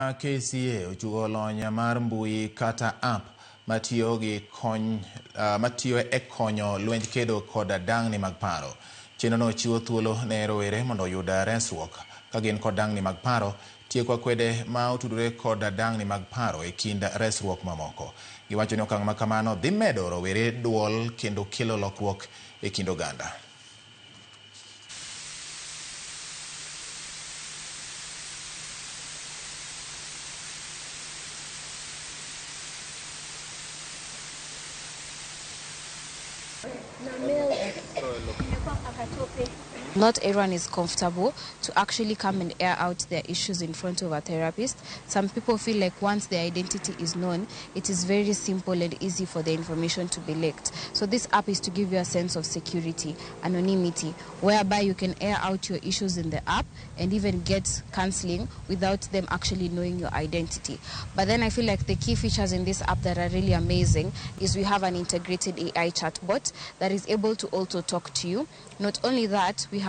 KCA ochugo lony mar mbui kata app matiyo e konyo lwenj kedo koda dang'ni mag paro. Chenrono chiwo thuolo ne rowere mondo oyud resruok ka gin kod dang'ni mag paro, tieko akwede ma otudore koda dang'ni mag paro e kind resruok mamoko. Giwacho ni okang' ma kamano dhi medo rowere duol kendo kelo lokruok e kind oganda. Not everyone is comfortable to actually come and air out their issues in front of a therapist. Some people feel like once their identity is known, it is very simple and easy for the information to be leaked. So this app is to give you a sense of security, anonymity, whereby you can air out your issues in the app and even get counseling without them actually knowing your identity. But then I feel like the key features in this app that are really amazing is we have an integrated AI chatbot that is able to also talk to you. Not only that, we